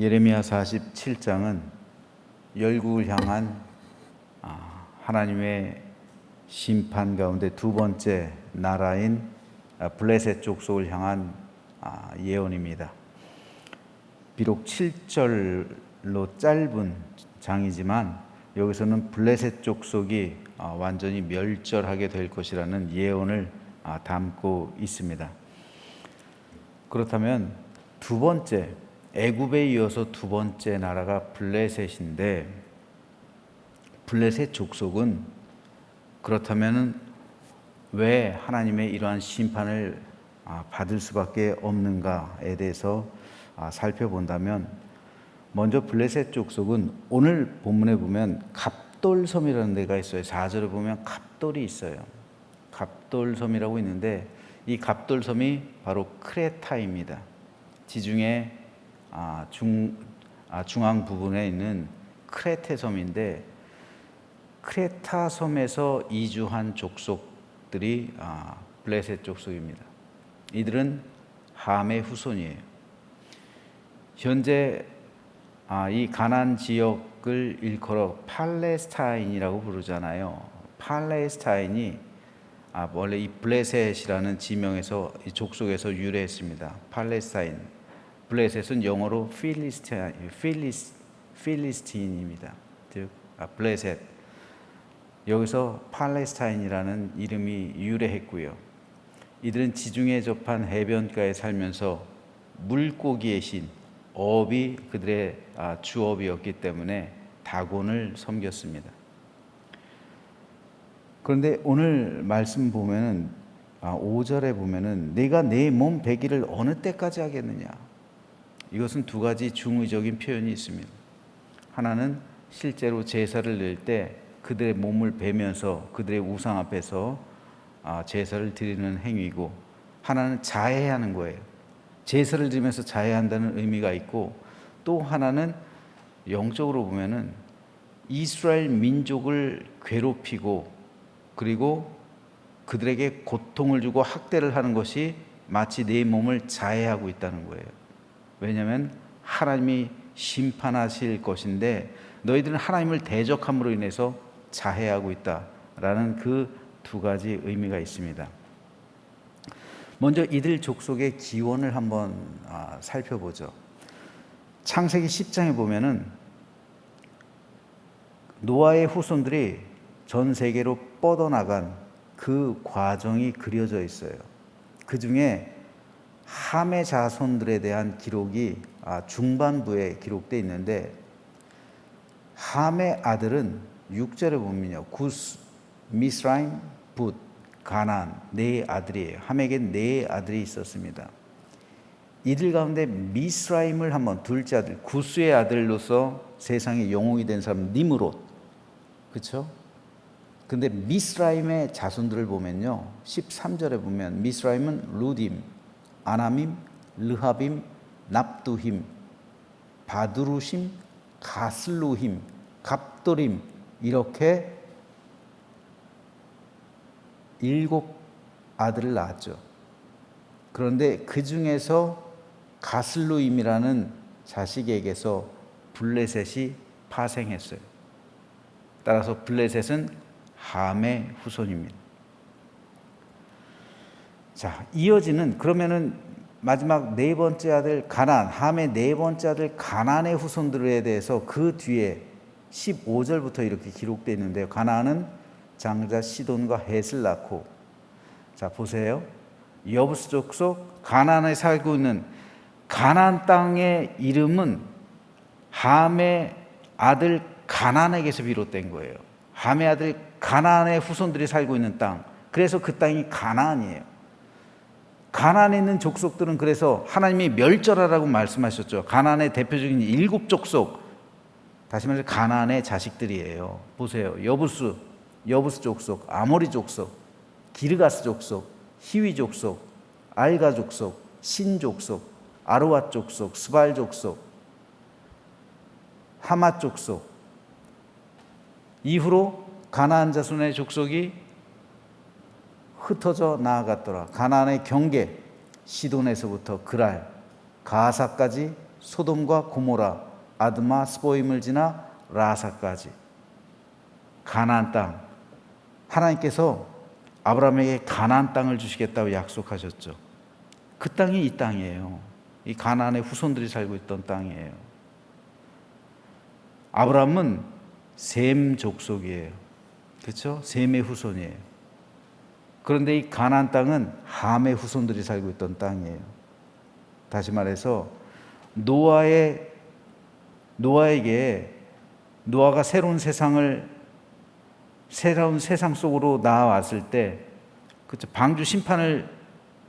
예레미야 47장은 열국을 향한 하나님의 심판 가운데 두 번째 나라인 블레셋 족속을 향한 예언입니다. 비록 7절로 짧은 장이지만 여기서는 블레셋 족속이 완전히 멸절하게 될 것이라는 예언을 담고 있습니다. 그렇다면 두 번째, 애굽에 이어서 두 번째 나라가 블레셋인데, 블레셋 족속은 그렇다면 왜 하나님의 이러한 심판을 받을 수밖에 없는가에 대해서 살펴본다면, 먼저 블레셋 족속은 오늘 본문에 보면 갑돌섬이라는 데가 있어요. 4절에 보면 갑돌이 있어요. 갑돌섬이라고 있는데 이 갑돌섬이 바로 크레타입니다. 지중해 중앙 부분에 있는 크레테 섬인데, 크레타 섬에서 이주한 족속들이 블레셋 족속입니다. 이들은 함의 후손이에요. 현재 이 가나안 지역을 일컬어 팔레스타인이라고 부르잖아요. 팔레스타인이 원래 이 블레셋이라는 지명에서, 이 족속에서 유래했습니다. 팔레스타인. 블레셋은 영어로 필리스틴입니다. 즉 블레셋. 여기서 팔레스타인이라는 이름이 유래했고요. 이들은 지중해 접한 해변가에 살면서 물고기의 신, 어업이 그들의 주업이었기 때문에 다곤을 섬겼습니다. 그런데 오늘 말씀 보면은 5절에 보면은 내가 내 몸 베기를 어느 때까지 하겠느냐. 이것은 두 가지 중의적인 표현이 있습니다. 하나는 실제로 제사를 낼 때 그들의 몸을 베면서 그들의 우상 앞에서 제사를 드리는 행위고, 하나는 자해하는 거예요. 제사를 드리면서 자해한다는 의미가 있고, 또 하나는 영적으로 보면은 이스라엘 민족을 괴롭히고 그리고 그들에게 고통을 주고 학대를 하는 것이 마치 내 몸을 자해하고 있다는 거예요. 왜냐하면 하나님이 심판하실 것인데 너희들은 하나님을 대적함으로 인해서 자해하고 있다라는 그 두 가지 의미가 있습니다. 먼저 이들 족속의 기원을 한번 살펴보죠. 창세기 10장에 보면은 노아의 후손들이 전 세계로 뻗어나간 그 과정이 그려져 있어요. 그 중에 함의 자손들에 대한 기록이 중반부에 기록되어 있는데, 함의 아들은 6절에 보면요, 구스, 미스라임, 붓, 가나안, 네 아들이에요. 함에게 네 아들이 있었습니다. 이들 가운데 미스라임을 한번, 둘째 아들, 구스의 아들로서 세상에 영웅이 된 사람 니므롯, 그렇죠? 근데 미스라임의 자손들을 보면요, 13절에 보면 미스라임은 루딤, 아나밈, 르하빔, 납두힘, 바두루심, 가슬루힘, 갑도림, 이렇게 7 아들을 낳았죠. 그런데 그 중에서 가슬루임이라는 자식에게서 블레셋이 파생했어요. 따라서 블레셋은 함의 후손입니다. 자, 이어지는, 그러면은 마지막 네 번째 아들 가나안, 함의 네 번째 아들 가나안의 후손들에 대해서 그 뒤에 15절부터 이렇게 기록되어 있는데요. 가나안은 장자 시돈과 헷을 낳고, 자 보세요. 여부스 족속 가나안에 살고 있는 가나안 땅의 이름은 함의 아들 가나안에게서 비롯된 거예요. 함의 아들 가나안의 후손들이 살고 있는 땅, 그래서 그 땅이 가나안이에요. 가나안에 있는 족속들은 그래서 하나님이 멸절하라고 말씀하셨죠. 가나안의 대표적인 7 족속, 다시 말해서 가나안의 자식들이에요. 보세요. 여부스 족속, 아모리 족속, 기르가스 족속, 히위 족속, 알가 족속, 신 족속, 아르와 족속, 스발 족속, 하맛 족속. 이후로 가나안 자손의 족속이 흩어져 나아갔더라. 가나안의 경계, 시돈에서부터 그랄, 가사까지 소돔과 고모라, 아드마, 스보임을 지나 라사까지 가나안 땅, 하나님께서 아브라함에게 가나안 땅을 주시겠다고 약속하셨죠. 그 땅이 이 땅이에요. 이 가나안의 후손들이 살고 있던 땅이에요. 아브라함은 셈 족속이에요. 그렇죠? 셈의 후손이에요. 그런데 이 가나안 땅은 함의 후손들이 살고 있던 땅이에요. 다시 말해서 노아에게 노아가 새로운 세상 속으로 나아왔을 때, 그렇죠? 방주 심판을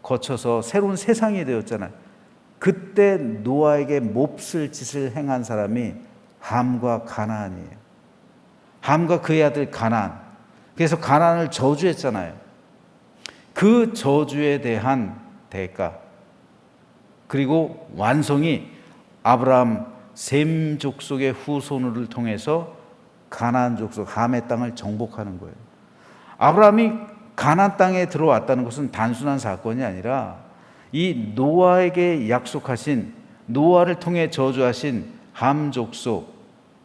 거쳐서 새로운 세상이 되었잖아요. 그때 노아에게 몹쓸 짓을 행한 사람이 함과 가나안이에요. 함과 그의 아들 가나안. 그래서 가나안을 저주했잖아요. 그 저주에 대한 대가, 그리고 완성이 아브라함 셈 족속의 후손을 통해서 가나안 족속 함의 땅을 정복하는 거예요. 아브라함이 가나안 땅에 들어왔다는 것은 단순한 사건이 아니라 이 노아에게 약속하신, 노아를 통해 저주하신 함 족속,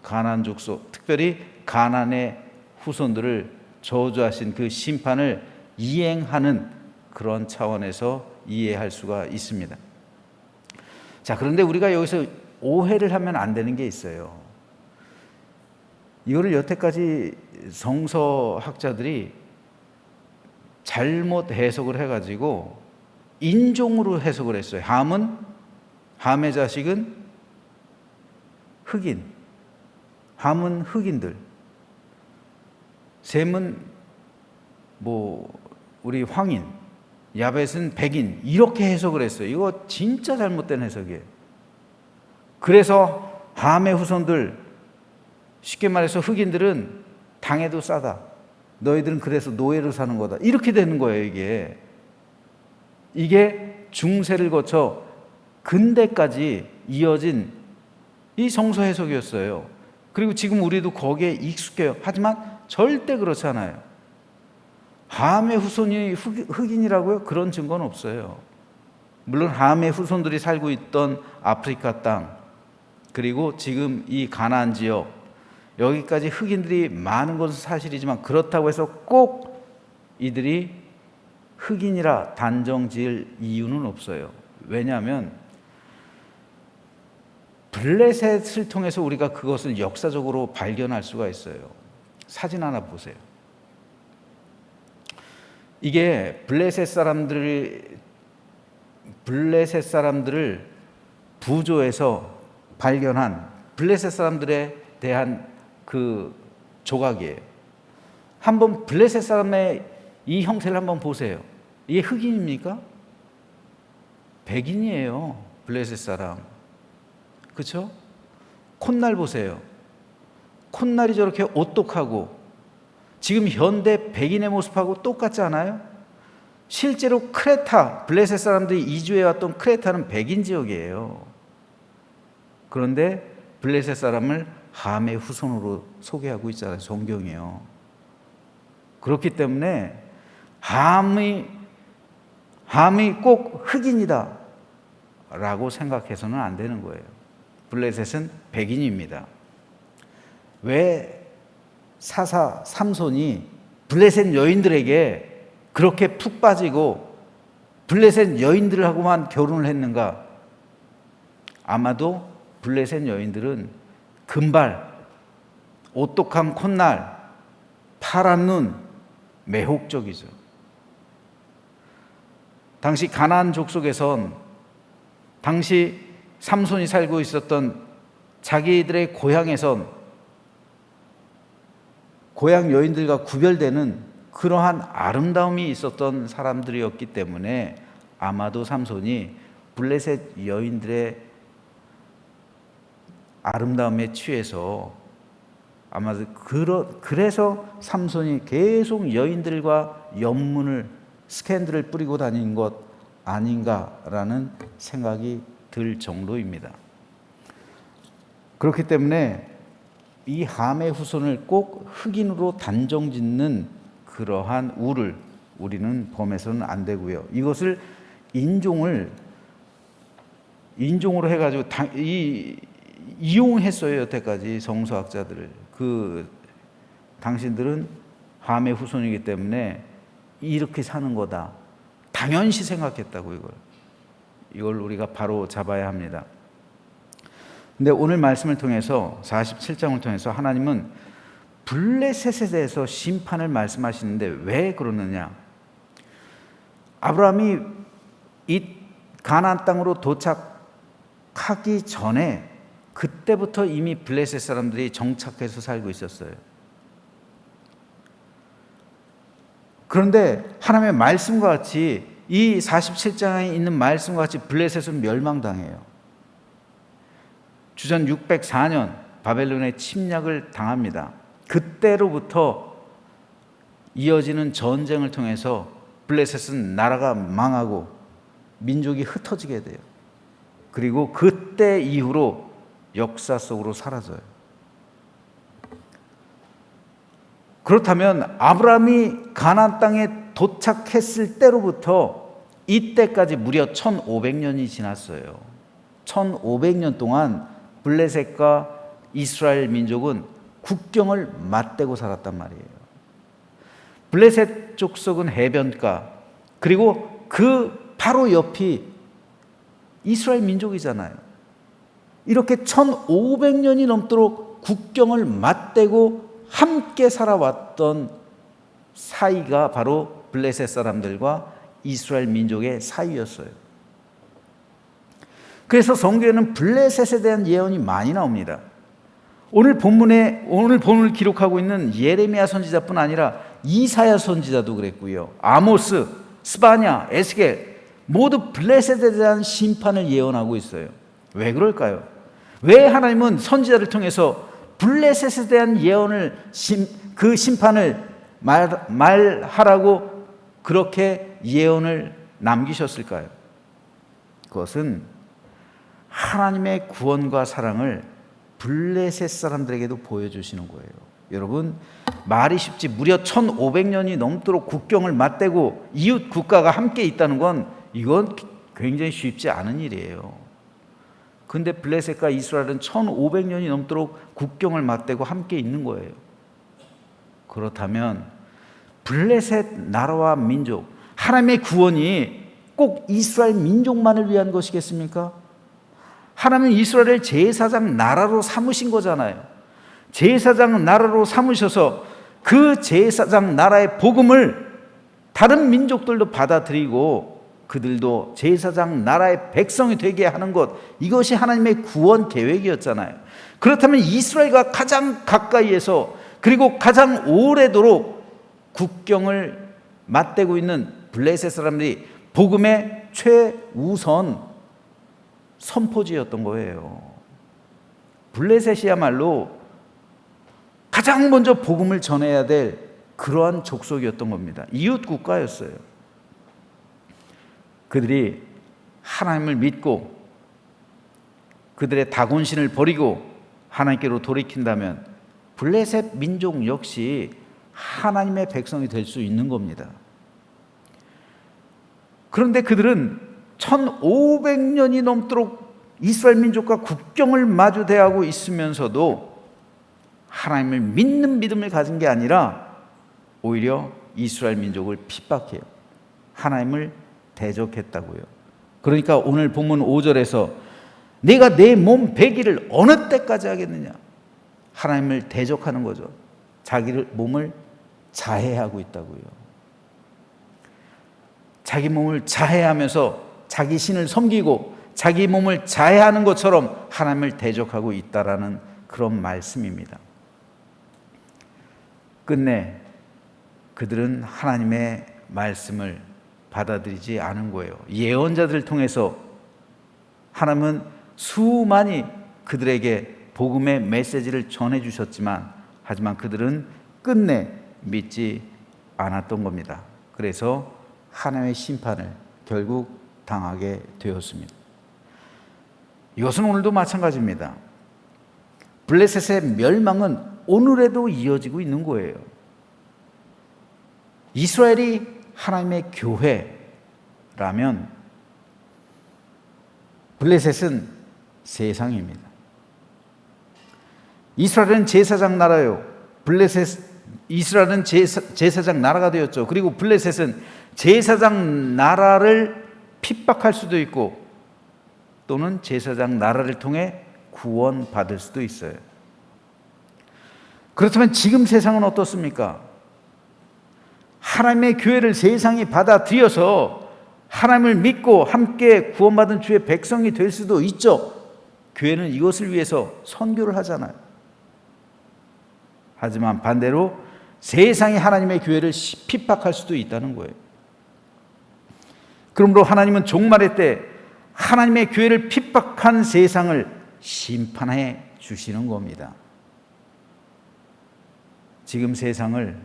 가나안 족속, 특별히 가나안의 후손들을 저주하신 그 심판을 이행하는 그런 차원에서 이해할 수가 있습니다. 자, 그런데 우리가 여기서 오해를 하면 안 되는 게 있어요. 이거를 여태까지 성서학자들이 잘못 해석을 해가지고 인종으로 해석을 했어요. 함의 자식은 흑인, 함은 흑인들, 셈은 우리 황인, 야벳은 백인, 이렇게 해석을 했어요. 이거 진짜 잘못된 해석이에요. 그래서 함의 후손들, 쉽게 말해서 흑인들은 당해도 싸다, 너희들은 그래서 노예로 사는 거다, 이렇게 되는 거예요. 이게 중세를 거쳐 근대까지 이어진 이 성서 해석이었어요. 그리고 지금 우리도 거기에 익숙해요. 하지만 절대 그렇지 않아요. 함의 후손이 흑인이라고요? 그런 증거는 없어요. 물론 함의 후손들이 살고 있던 아프리카 땅, 그리고 지금 이 가나안 지역, 여기까지 흑인들이 많은 것은 사실이지만 그렇다고 해서 꼭 이들이 흑인이라 단정 지을 이유는 없어요. 왜냐하면 블레셋을 통해서 우리가 그것을 역사적으로 발견할 수가 있어요. 사진 하나 보세요. 이게 블레셋 사람들을 부조해서 발견한 블레셋 사람들에 대한 그 조각이에요. 한번 블레셋 사람의 이 형태를 한번 보세요. 이게 흑인입니까? 백인이에요. 블레셋 사람. 그렇죠? 콧날 보세요. 콧날이 저렇게 오똑하고 지금 현대 백인의 모습하고 똑같지 않아요? 실제로 크레타, 블레셋 사람들이 이주해 왔던 크레타는 백인 지역이에요. 그런데 블레셋 사람을 함의 후손으로 소개하고 있잖아요. 성경이요. 그렇기 때문에 함이 꼭 흑인이다 라고 생각해서는 안 되는 거예요. 블레셋은 백인입니다. 왜 사사 삼손이 블레셋 여인들에게 그렇게 푹 빠지고 블레셋 여인들하고만 결혼을 했는가? 아마도 블레셋 여인들은 금발, 오똑한 콧날, 파란 눈, 매혹적이죠. 당시 가나안 족속에선 당시 삼손이 살고 있었던 자기들의 고향에선 고향 여인들과 구별되는 그러한 아름다움이 있었던 사람들이었기 때문에 아마도 삼손이 블레셋 여인들의 아름다움에 취해서 아마도 그래서 삼손이 계속 여인들과 연문을, 스캔들을 뿌리고 다닌 것 아닌가라는 생각이 들 정도입니다. 그렇기 때문에 이 함의 후손을 꼭 흑인으로 단정 짓는 그러한 우를 우리는 범해서는 안 되고요. 이것을 인종을 인종으로 해가지고 이용했어요. 여태까지 성서학자들을. 당신들은 함의 후손이기 때문에 이렇게 사는 거다. 당연시 생각했다고 이걸 우리가 바로 잡아야 합니다. 근데 오늘 말씀을 통해서 47장을 통해서 하나님은 블레셋에 대해서 심판을 말씀하시는데 왜 그러느냐? 아브라함이 이 가나안 땅으로 도착하기 전에 그때부터 이미 블레셋 사람들이 정착해서 살고 있었어요. 그런데 하나님의 말씀과 같이 이 47장에 있는 말씀과 같이 블레셋은 멸망당해요. 주전 604년 바벨론의 침략을 당합니다. 그때로부터 이어지는 전쟁을 통해서 블레셋은 나라가 망하고 민족이 흩어지게 돼요. 그리고 그때 이후로 역사 속으로 사라져요. 그렇다면 아브라함이 가나안 땅에 도착했을 때로부터 이때까지 무려 1500년이 지났어요. 1500년 동안 블레셋과 이스라엘 민족은 국경을 맞대고 살았단 말이에요. 블레셋 족속은 해변가, 그리고 그 바로 옆이 이스라엘 민족이잖아요. 이렇게 1500년이 넘도록 국경을 맞대고 함께 살아왔던 사이가 바로 블레셋 사람들과 이스라엘 민족의 사이였어요. 그래서 성경에는 블레셋에 대한 예언이 많이 나옵니다. 오늘 본문을 기록하고 있는 예레미야 선지자뿐 아니라 이사야 선지자도 그랬고요. 아모스, 스바냐, 에스겔 모두 블레셋에 대한 심판을 예언하고 있어요. 왜 그럴까요? 왜 하나님은 선지자를 통해서 블레셋에 대한 예언을 그 심판을 말하라고 그렇게 예언을 남기셨을까요? 그것은 하나님의 구원과 사랑을 블레셋 사람들에게도 보여주시는 거예요. 여러분, 말이 쉽지 무려 1500년이 넘도록 국경을 맞대고 이웃 국가가 함께 있다는 건 이건 굉장히 쉽지 않은 일이에요. 근데 블레셋과 이스라엘은 1500년이 넘도록 국경을 맞대고 함께 있는 거예요. 그렇다면 블레셋 나라와 민족, 하나님의 구원이 꼭 이스라엘 민족만을 위한 것이겠습니까? 하나님은 이스라엘을 제사장 나라로 삼으신 거잖아요. 제사장 나라로 삼으셔서 그 제사장 나라의 복음을 다른 민족들도 받아들이고 그들도 제사장 나라의 백성이 되게 하는 것, 이것이 하나님의 구원 계획이었잖아요. 그렇다면 이스라엘과 가장 가까이에서 그리고 가장 오래도록 국경을 맞대고 있는 블레셋 사람들이 복음의 최우선 선포지였던 거예요. 블레셋이야말로 가장 먼저 복음을 전해야 될 그러한 족속이었던 겁니다. 이웃 국가였어요. 그들이 하나님을 믿고 그들의 다곤신을 버리고 하나님께로 돌이킨다면 블레셋 민족 역시 하나님의 백성이 될 수 있는 겁니다. 그런데 그들은 1500년이 넘도록 이스라엘 민족과 국경을 마주 대하고 있으면서도 하나님을 믿는 믿음을 가진 게 아니라 오히려 이스라엘 민족을 핍박해요. 하나님을 대적했다고요. 그러니까 오늘 본문 5절에서 내가 내 몸 배기를 어느 때까지 하겠느냐, 하나님을 대적하는 거죠. 자기 몸을 자해하고 있다고요. 자기 몸을 자해하면서 자기 신을 섬기고 자기 몸을 자해하는 것처럼 하나님을 대적하고 있다라는 그런 말씀입니다. 끝내 그들은 하나님의 말씀을 받아들이지 않은 거예요. 예언자들을 통해서 하나님은 수많이 그들에게 복음의 메시지를 전해주셨지만 하지만 그들은 끝내 믿지 않았던 겁니다. 그래서 하나님의 심판을 결국 당하게 되었습니다. 이것은 오늘도 마찬가지입니다. 블레셋의 멸망은 오늘에도 이어지고 있는 거예요. 이스라엘이 하나님의 교회라면 블레셋은 세상입니다. 이스라엘은 제사장 나라요. 이스라엘은 제사장 나라가 되었죠. 그리고 블레셋은 제사장 나라를 핍박할 수도 있고 또는 제사장 나라를 통해 구원받을 수도 있어요. 그렇다면 지금 세상은 어떻습니까? 하나님의 교회를 세상이 받아들여서 하나님을 믿고 함께 구원받은 주의 백성이 될 수도 있죠. 교회는 이것을 위해서 선교를 하잖아요. 하지만 반대로 세상이 하나님의 교회를 핍박할 수도 있다는 거예요. 그러므로 하나님은 종말의 때 하나님의 교회를 핍박한 세상을 심판해 주시는 겁니다. 지금 세상을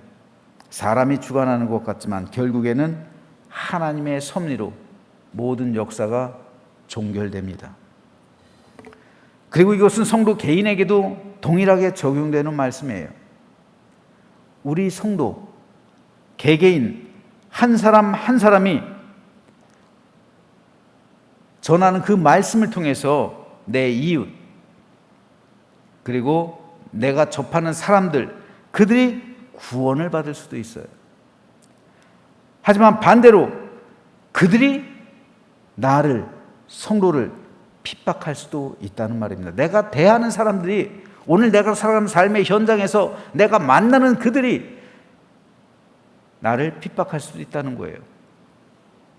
사람이 주관하는 것 같지만 결국에는 하나님의 섭리로 모든 역사가 종결됩니다. 그리고 이것은 성도 개인에게도 동일하게 적용되는 말씀이에요. 우리 성도, 개개인 한 사람 한 사람이 전하는 그 말씀을 통해서 내 이웃, 그리고 내가 접하는 사람들, 그들이 구원을 받을 수도 있어요. 하지만 반대로 그들이 나를, 성도를 핍박할 수도 있다는 말입니다. 내가 대하는 사람들이, 오늘 내가 살아가는 삶의 현장에서 내가 만나는 그들이 나를 핍박할 수도 있다는 거예요.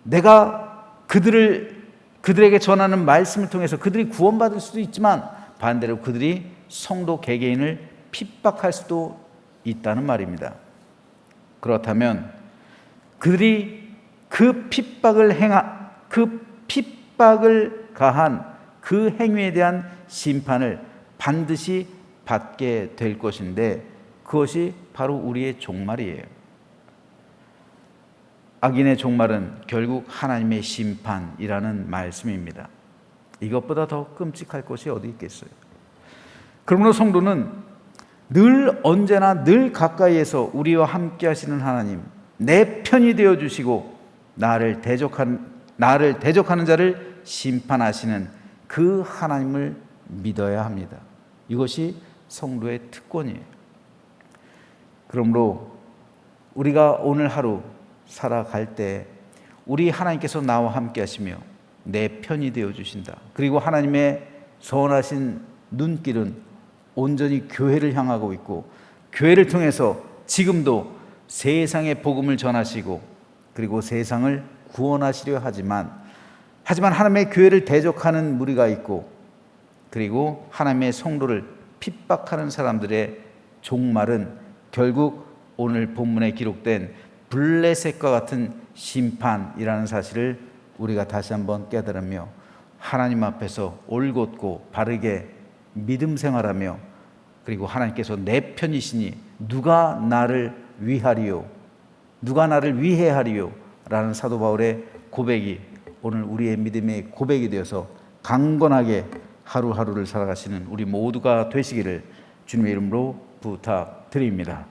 내가 그들에게 전하는 말씀을 통해서 그들이 구원받을 수도 있지만 반대로 그들이 성도 개개인을 핍박할 수도 있다는 말입니다. 그렇다면 그들이 그 핍박을 가한 그 행위에 대한 심판을 반드시 받게 될 것인데 그것이 바로 우리의 종말이에요. 악인의 종말은 결국 하나님의 심판이라는 말씀입니다. 이것보다 더 끔찍할 것이 어디 있겠어요? 그러므로 성도는 늘 언제나 늘 가까이에서 우리와 함께 하시는 하나님, 내 편이 되어 주시고 나를 대적하는 자를 심판하시는 그 하나님을 믿어야 합니다. 이것이 성도의 특권이에요. 그러므로 우리가 오늘 하루 살아갈 때 우리 하나님께서 나와 함께 하시며 내 편이 되어 주신다. 그리고 하나님의 선하신 눈길은 온전히 교회를 향하고 있고 교회를 통해서 지금도 세상의 복음을 전하시고 그리고 세상을 구원하시려 하지만 하나님의 교회를 대적하는 무리가 있고 그리고 하나님의 성도를 핍박하는 사람들의 종말은 결국 오늘 본문에 기록된 블레셋과 같은 심판이라는 사실을 우리가 다시 한번 깨달으며 하나님 앞에서 올곧고 바르게 믿음 생활하며 그리고 하나님께서 내 편이시니 누가 나를 위하리요? 누가 나를 위해하리요? 라는 사도 바울의 고백이 오늘 우리의 믿음의 고백이 되어서 강건하게 하루하루를 살아가시는 우리 모두가 되시기를 주님의 이름으로 부탁드립니다.